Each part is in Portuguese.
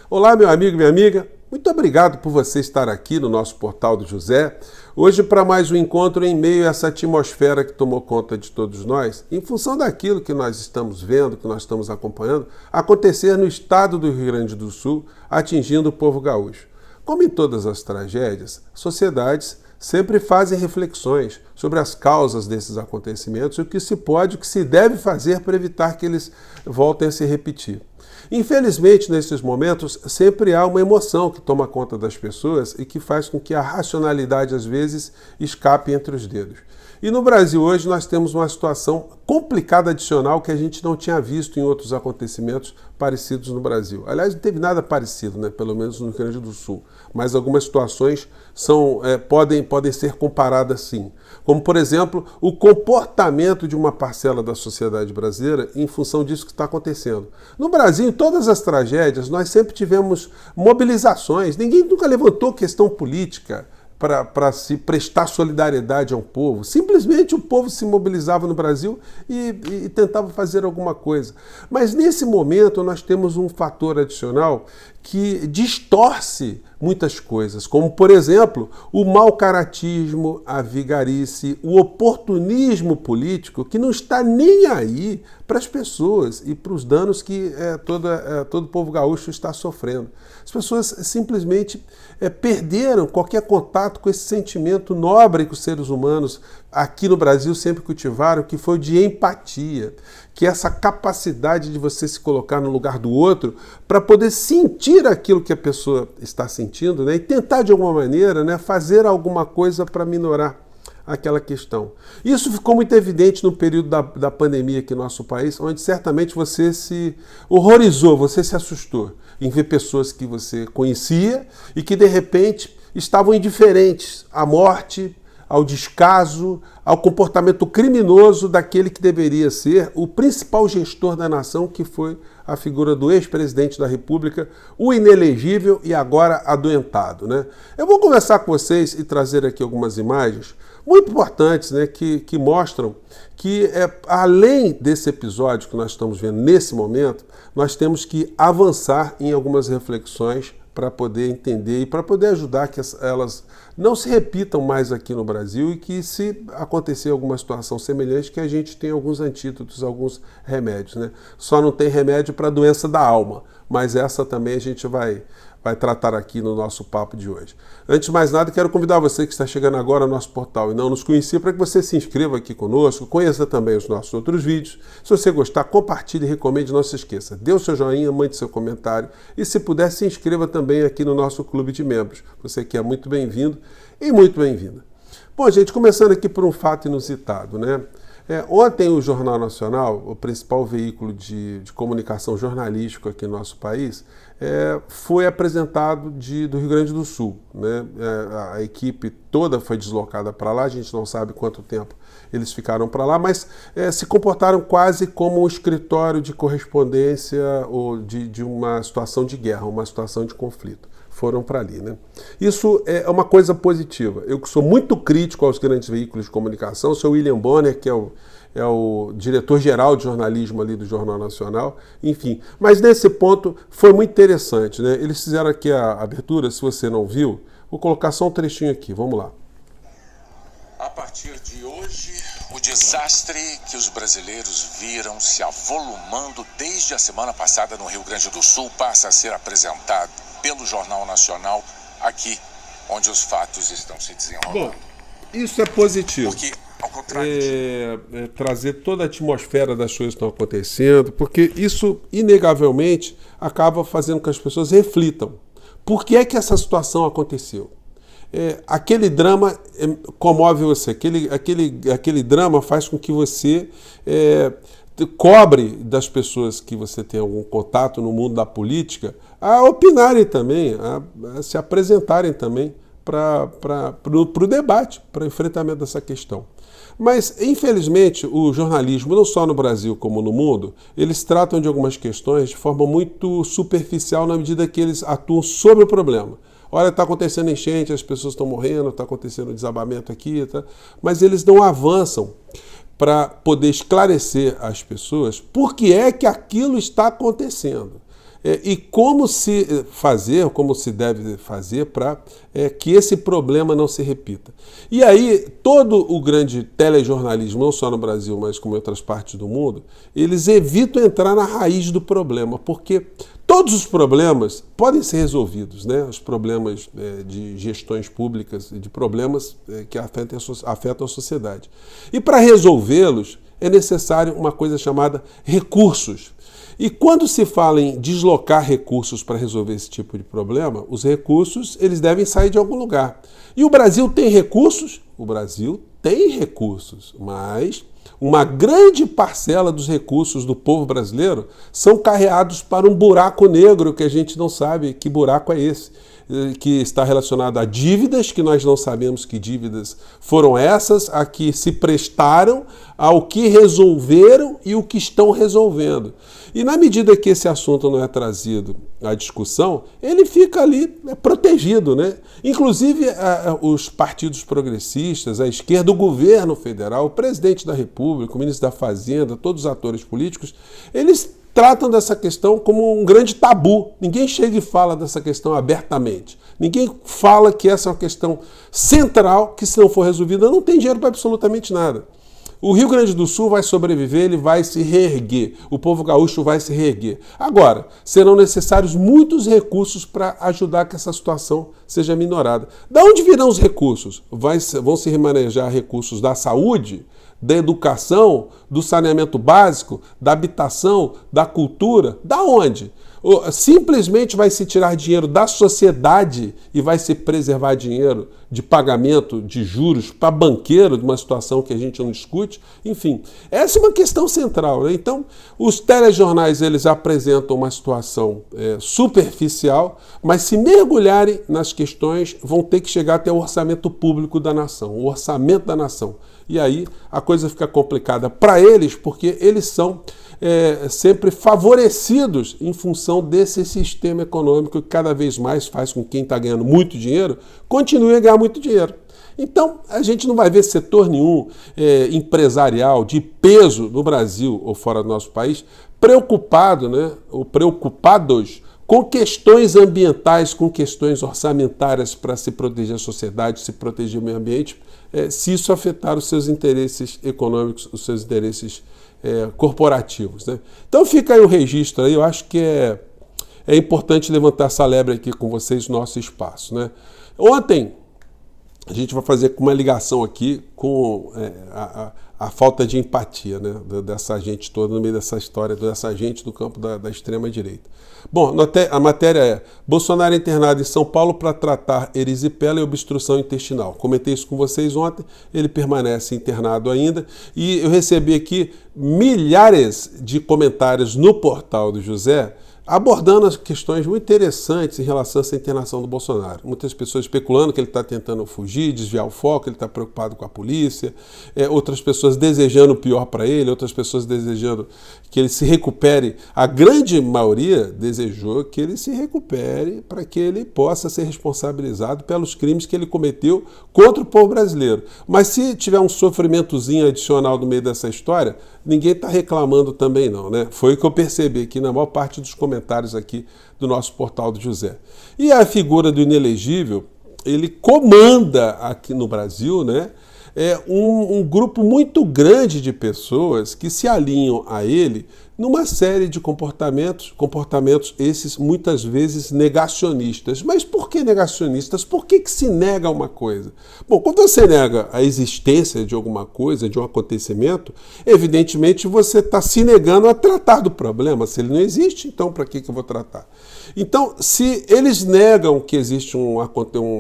Olá, meu amigo e minha amiga. Muito obrigado por você estar aqui no nosso Portal do José. Hoje para mais um encontro em meio a essa atmosfera que tomou conta de todos nós, em função daquilo que nós estamos vendo, que nós estamos acompanhando, acontecer no estado do Rio Grande do Sul, atingindo o povo gaúcho. Como em todas as tragédias, sociedades sempre fazem reflexões sobre as causas desses acontecimentos e o que se pode, o que se deve fazer para evitar que eles voltem a se repetir. Infelizmente, nesses momentos, sempre há uma emoção que toma conta das pessoas e que faz com que a racionalidade, às vezes, escape entre os dedos. E no Brasil hoje nós temos uma situação complicada adicional que a gente não tinha visto em outros acontecimentos parecidos no Brasil. Aliás, não teve nada parecido, né? Pelo menos no Rio Grande do Sul. Mas algumas situações podem ser comparadas sim. Como, por exemplo, o comportamento de uma parcela da sociedade brasileira em função disso que está acontecendo. No Brasil, em todas as tragédias, nós sempre tivemos mobilizações. Ninguém nunca levantou questão política para se prestar solidariedade ao povo. Simplesmente o povo se mobilizava no Brasil e tentava fazer alguma coisa. Mas nesse momento nós temos um fator adicional que distorce muitas coisas, como, por exemplo, o mau caratismo, a vigarice, o oportunismo político que não está nem aí para as pessoas e para os danos que todo o povo gaúcho está sofrendo. As pessoas simplesmente perderam qualquer contato com esse sentimento nobre que os seres humanos aqui no Brasil sempre cultivaram, que foi o de empatia, que é essa capacidade de você se colocar no lugar do outro para poder sentir aquilo que a pessoa está sentindo, né, e tentar de alguma maneira, né, fazer alguma coisa para minorar aquela questão. Isso ficou muito evidente no período da pandemia aqui no nosso país, onde certamente você se horrorizou, você se assustou em ver pessoas que você conhecia e que de repente estavam indiferentes à morte, ao descaso, ao comportamento criminoso daquele que deveria ser o principal gestor da nação, que foi a figura do ex-presidente da República, o inelegível e agora adoentado, né? Eu vou conversar com vocês e trazer aqui algumas imagens muito importantes, né, que mostram que, além desse episódio que nós estamos vendo nesse momento, nós temos que avançar em algumas reflexões para poder entender e para poder ajudar que elas não se repitam mais aqui no Brasil e que, se acontecer alguma situação semelhante, que a gente tem alguns antídotos, alguns remédios, né? Só não tem remédio para a doença da alma, mas essa também a gente vai tratar aqui no nosso papo de hoje. Antes de mais nada, quero convidar você que está chegando agora ao nosso portal e não nos conhecia, para que você se inscreva aqui conosco, conheça também os nossos outros vídeos. Se você gostar, compartilhe e recomende, não se esqueça. Dê o seu joinha, mande seu comentário e, se puder, se inscreva também aqui no nosso clube de membros. Você que é muito bem-vindo e muito bem-vinda. Bom, gente, começando aqui por um fato inusitado, né? Ontem o Jornal Nacional, o principal veículo de comunicação jornalístico aqui no nosso país, foi apresentado do Rio Grande do Sul, né? A equipe toda foi deslocada para lá, a gente não sabe quanto tempo eles ficaram para lá, mas se comportaram quase como um escritório de correspondência ou de uma situação de guerra, uma situação de conflito. Foram para ali, né? Isso é uma coisa positiva. Eu que sou muito crítico aos grandes veículos de comunicação, sou William Bonner, que é o diretor-geral de jornalismo ali do Jornal Nacional, enfim. Mas nesse ponto foi muito interessante, né? Eles fizeram aqui a abertura, se você não viu, vou colocar só um trechinho aqui, vamos lá. A partir de hoje, o desastre que os brasileiros viram se avolumando desde a semana passada no Rio Grande do Sul passa a ser apresentado pelo Jornal Nacional, aqui onde os fatos estão se desenrolando. Bom, isso é positivo. Porque, ao contrário trazer toda a atmosfera das coisas que estão acontecendo, porque isso, inegavelmente, acaba fazendo com que as pessoas reflitam. Por que é que essa situação aconteceu? Aquele drama comove você, aquele drama faz com que você cobre das pessoas que você tem algum contato no mundo da política a opinarem também, a se apresentarem também para o debate, para o enfrentamento dessa questão. Mas, infelizmente, o jornalismo, não só no Brasil como no mundo, eles tratam de algumas questões de forma muito superficial na medida que eles atuam sobre o problema. Olha, está acontecendo enchente, as pessoas estão morrendo, está acontecendo desabamento aqui, tá? Mas eles não avançam para poder esclarecer às pessoas por que é que aquilo está acontecendo. e como se fazer, como se deve fazer para que esse problema não se repita. E aí, todo o grande telejornalismo, não só no Brasil, mas como em outras partes do mundo, eles evitam entrar na raiz do problema, porque todos os problemas podem ser resolvidos, né? Os problemas de gestões públicas, de problemas que afetam a sociedade. E para resolvê-los, é necessário uma coisa chamada recursos. E quando se fala em deslocar recursos para resolver esse tipo de problema, os recursos eles devem sair de algum lugar. E o Brasil tem recursos? O Brasil tem recursos, mas uma grande parcela dos recursos do povo brasileiro são carreados para um buraco negro que a gente não sabe que buraco é esse, que está relacionado a dívidas, que nós não sabemos que dívidas foram essas, a que se prestaram, ao que resolveram e o que estão resolvendo. E na medida que esse assunto não é trazido à discussão, ele fica ali protegido, né? Inclusive os partidos progressistas, a esquerda, o governo federal, o presidente da República, o ministro da Fazenda, todos os atores políticos, eles tratam dessa questão como um grande tabu. Ninguém chega e fala dessa questão abertamente. Ninguém fala que essa é uma questão central, que se não for resolvida não tem dinheiro para absolutamente nada. O Rio Grande do Sul vai sobreviver, ele vai se reerguer. O povo gaúcho vai se reerguer. Agora, serão necessários muitos recursos para ajudar que essa situação seja minorada. Da onde virão os recursos? Vão se remanejar recursos da saúde, da educação, do saneamento básico, da habitação, da cultura? Da onde? Simplesmente vai se tirar dinheiro da sociedade e vai se preservar dinheiro de pagamento de juros para banqueiro, de uma situação que a gente não discute. Enfim, essa é uma questão central, né? Então, os telejornais eles apresentam uma situação superficial, mas se mergulharem nas questões, vão ter que chegar até o orçamento público da nação, o orçamento da nação. E aí a coisa fica complicada para eles, porque eles são sempre favorecidos em função desse sistema econômico que cada vez mais faz com que quem está ganhando muito dinheiro continue a ganhar muito dinheiro. Então, a gente não vai ver setor nenhum empresarial de peso no Brasil ou fora do nosso país preocupado, né, ou preocupados com questões ambientais, com questões orçamentárias para se proteger a sociedade, se proteger o meio ambiente, se isso afetar os seus interesses econômicos, os seus interesses corporativos, né? Então fica aí o registro, aí, eu acho que é importante levantar essa lebre aqui com vocês no nosso espaço, né? Ontem, a gente vai fazer uma ligação aqui com a falta de empatia, né, dessa gente toda no meio dessa história, dessa gente do campo da extrema-direita. Bom, a matéria é: Bolsonaro é internado em São Paulo para tratar erisipela e obstrução intestinal. Comentei isso com vocês ontem, ele permanece internado ainda e eu recebi aqui milhares de comentários no portal do José, abordando as questões muito interessantes em relação a essa internação do Bolsonaro. Muitas pessoas especulando que ele está tentando fugir, desviar o foco, ele está preocupado com a polícia, outras pessoas desejando o pior para ele, outras pessoas desejando que ele se recupere. A grande maioria desejou que ele se recupere para que ele possa ser responsabilizado pelos crimes que ele cometeu contra o povo brasileiro. Mas se tiver um sofrimentozinho adicional no meio dessa história, ninguém está reclamando também não, né? Foi o que eu percebi aqui na maior parte dos comentários aqui do nosso portal do José. E a figura do inelegível, ele comanda aqui no Brasil, né, um grupo muito grande de pessoas que se alinham a ele numa série de comportamentos esses muitas vezes negacionistas. Mas por que negacionistas? Por que se nega uma coisa? Bom, quando você nega a existência de alguma coisa, de um acontecimento, evidentemente você está se negando a tratar do problema. Se ele não existe, então para que eu vou tratar? Então, se eles negam que existe um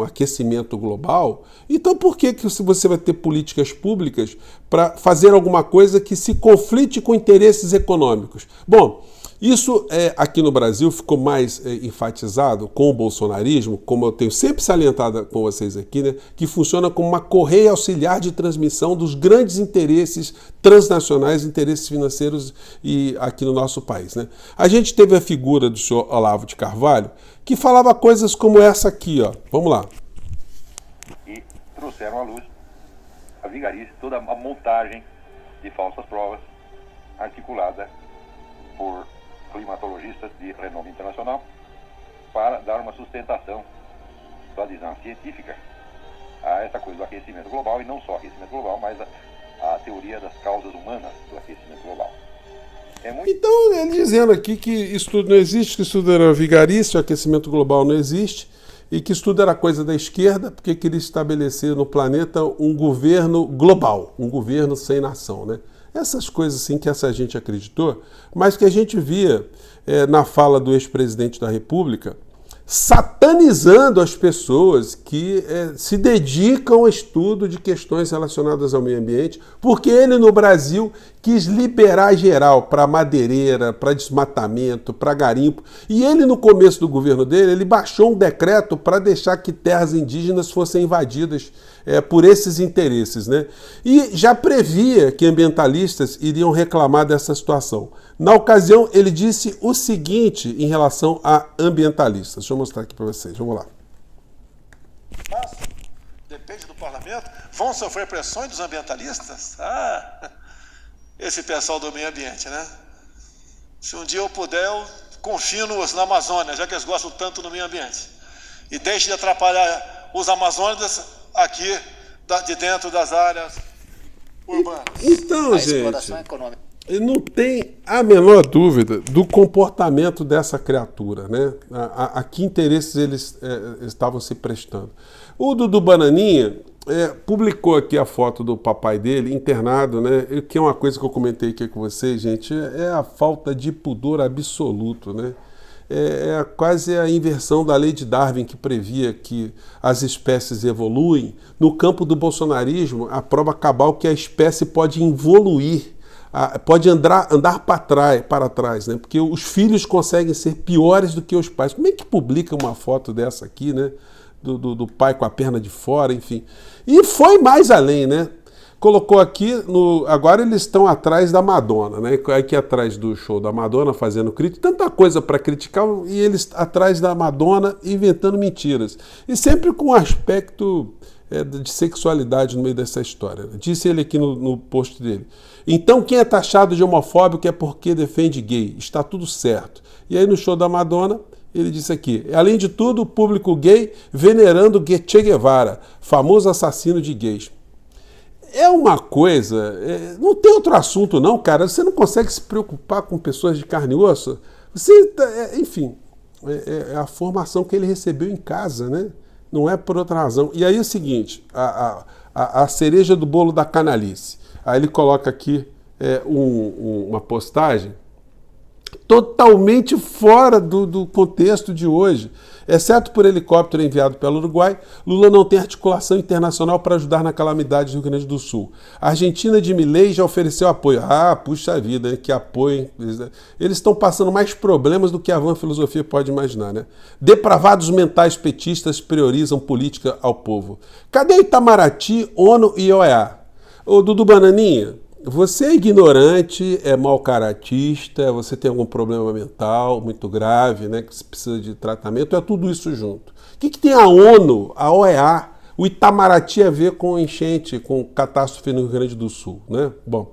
aquecimento global, então por que você vai ter políticas públicas para fazer alguma coisa que se conflite com interesses econômicos? Bom, isso aqui no Brasil ficou mais enfatizado com o bolsonarismo, como eu tenho sempre salientado com vocês aqui, né, que funciona como uma correia auxiliar de transmissão dos grandes interesses transnacionais, interesses financeiros aqui no nosso país, né? A gente teve a figura do senhor Olavo de Carvalho, que falava coisas como essa aqui, ó. Vamos lá. E trouxeram à luz a vigarice, toda a montagem de falsas provas articulada por climatologistas de renome internacional para dar uma sustentação, tradição científica, a essa coisa do aquecimento global, e não só aquecimento global, mas a teoria das causas humanas do aquecimento global. Então, ele dizendo aqui que isso tudo não existe, que isso tudo era vigarício, o aquecimento global não existe, e que isso tudo era coisa da esquerda, porque queria estabelecer no planeta um governo global, um governo sem nação, né? Essas coisas assim que essa gente acreditou, mas que a gente via na fala do ex-presidente da República, satanizando as pessoas que se dedicam ao estudo de questões relacionadas ao meio ambiente, porque ele no Brasil quis liberar geral para madeireira, para desmatamento, para garimpo. E ele no começo do governo dele, ele baixou um decreto para deixar que terras indígenas fossem invadidas por esses interesses, né? E já previa que ambientalistas iriam reclamar dessa situação. Na ocasião, ele disse o seguinte em relação a ambientalistas. Deixa eu mostrar aqui para vocês, vamos lá. Depende do parlamento. Vão sofrer pressões dos ambientalistas? Esse pessoal do meio ambiente, né? Se um dia eu puder, eu confino-os na Amazônia, já que eles gostam tanto do meio ambiente. E deixe de atrapalhar os amazônicos aqui de dentro das áreas urbanas. Então, gente, não tem a menor dúvida do comportamento dessa criatura, né? A que interesses eles estavam se prestando. O Dudu Bananinha publicou aqui a foto do papai dele internado, né? Que é uma coisa que eu comentei aqui com vocês, gente, é a falta de pudor absoluto, né? É quase a inversão da lei de Darwin, que previa que as espécies evoluem. No campo do bolsonarismo, a prova cabal que a espécie pode evoluir, pode andar para trás, né? Porque os filhos conseguem ser piores do que os pais. Como é que publica uma foto dessa aqui, né? Do pai com a perna de fora, enfim. E foi mais além, né? Colocou aqui, agora eles estão atrás da Madonna, né? Aqui atrás do show da Madonna, fazendo crítica, tanta coisa para criticar, e eles atrás da Madonna inventando mentiras. E sempre com um aspecto de sexualidade no meio dessa história. Disse ele aqui no post dele. Então quem é taxado de homofóbico é porque defende gay. Está tudo certo. E aí no show da Madonna, ele disse aqui, além de tudo, o público gay venerando Che Guevara, famoso assassino de gays. É uma coisa, não tem outro assunto não, cara, você não consegue se preocupar com pessoas de carne e osso, enfim, é a formação que ele recebeu em casa, né? Não é por outra razão. E aí é o seguinte, a cereja do bolo da canalice, aí ele coloca aqui uma postagem totalmente fora do contexto de hoje. Exceto por helicóptero enviado pelo Uruguai, Lula não tem articulação internacional para ajudar na calamidade do Rio Grande do Sul. A Argentina de Milei já ofereceu apoio. Puxa vida, que apoio, hein? Eles estão passando mais problemas do que a vã filosofia pode imaginar, né? Depravados mentais petistas priorizam política ao povo. Cadê Itamaraty, ONU e OEA? Ô, Dudu Bananinha, você é ignorante, é mau-caratista, você tem algum problema mental muito grave, né, que você precisa de tratamento, é tudo isso junto. O que tem a ONU, a OEA, o Itamaraty a ver com enchente, com catástrofe no Rio Grande do Sul, né? Bom,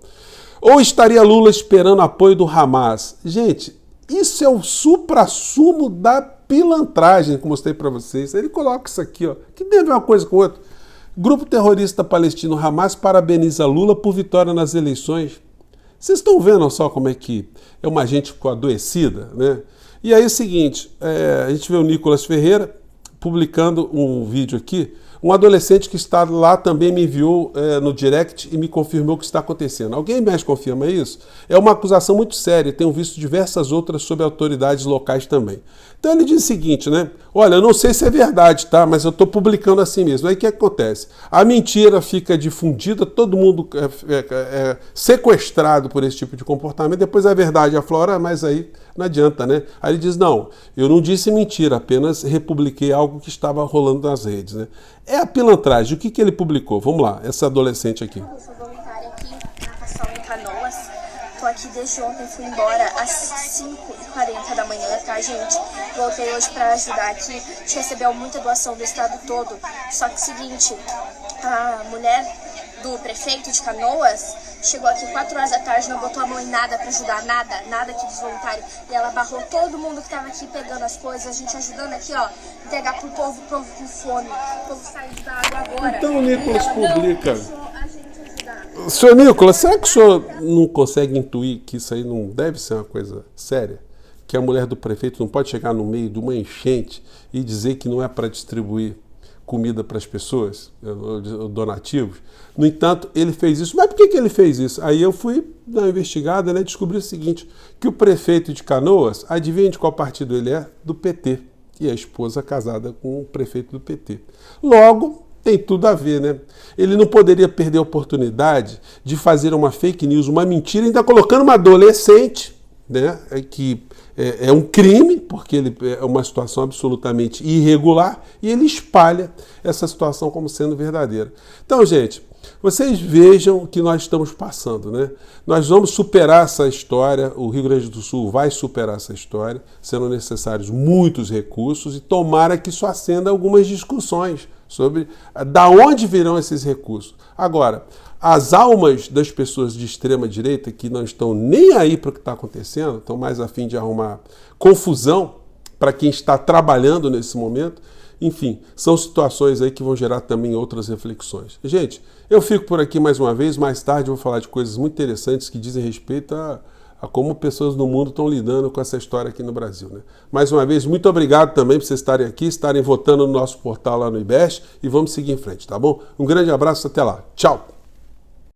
ou estaria Lula esperando apoio do Hamas? Gente, isso é o suprassumo da pilantragem que eu mostrei para vocês. Ele coloca isso aqui, ó, que tem a ver uma coisa com outra. Grupo terrorista palestino Hamas parabeniza Lula por vitória nas eleições. Vocês estão vendo só como é que é uma gente adoecida, né? E aí é o seguinte, a gente vê o Nicolas Ferreira publicando um vídeo aqui. Um adolescente que está lá também me enviou no direct e me confirmou o que está acontecendo. Alguém mais confirma isso? É uma acusação muito séria, tenho visto diversas outras sobre autoridades locais também. Então ele diz o seguinte, né? Olha, eu não sei se é verdade, tá? Mas eu estou publicando assim mesmo. Aí o que acontece? A mentira fica difundida, todo mundo é sequestrado por esse tipo de comportamento, depois a verdade aflora, mas aí não adianta, né? Aí ele diz, não, eu não disse mentira, apenas republiquei algo que estava rolando nas redes, né? É a pilantragem. O que ele publicou? Vamos lá, essa adolescente aqui. Eu sou voluntária aqui na natação em Canoas. Tô aqui desde ontem, fui embora às 5h40 da manhã, tá, gente? Voltei hoje pra ajudar aqui. A gente recebeu muita doação do estado todo. Só que seguinte, a mulher do prefeito de Canoas chegou aqui 4 horas da tarde, não botou a mão em nada pra ajudar, nada aqui dos voluntários. E ela barrou todo mundo que tava aqui pegando as coisas, a gente ajudando aqui, ó, entregar pro povo com fome, o povo saindo da água agora. Então o Nicolas publica. A gente ajudar. Senhor Nicolas, será que o senhor não consegue intuir que isso aí não deve ser uma coisa séria? Que a mulher do prefeito não pode chegar no meio de uma enchente e dizer que não é para distribuir comida para as pessoas, donativos. No entanto, ele fez isso. Mas por que ele fez isso? Aí eu fui dar uma investigada, né, descobri o seguinte, que o prefeito de Canoas, adivinha de qual partido ele é? Do PT. E a esposa casada com o prefeito do PT. Logo, tem tudo a ver, né? Ele não poderia perder a oportunidade de fazer uma fake news, uma mentira, ainda colocando uma adolescente, né, que é um crime, porque ele é uma situação absolutamente irregular, e ele espalha essa situação como sendo verdadeira. Então, gente, vocês vejam o que nós estamos passando, né? Nós vamos superar essa história, o Rio Grande do Sul vai superar essa história, serão necessários muitos recursos, e tomara que isso acenda algumas discussões sobre da onde virão esses recursos. Agora, as almas das pessoas de extrema direita que não estão nem aí para o que está acontecendo, estão mais a fim de arrumar confusão para quem está trabalhando nesse momento, enfim, são situações aí que vão gerar também outras reflexões. Gente, eu fico por aqui mais uma vez, mais tarde eu vou falar de coisas muito interessantes que dizem respeito a como pessoas no mundo estão lidando com essa história aqui no Brasil, né? Mais uma vez, muito obrigado também por vocês estarem aqui, estarem votando no nosso portal lá no IBEST, e vamos seguir em frente, tá bom? Um grande abraço, até lá. Tchau!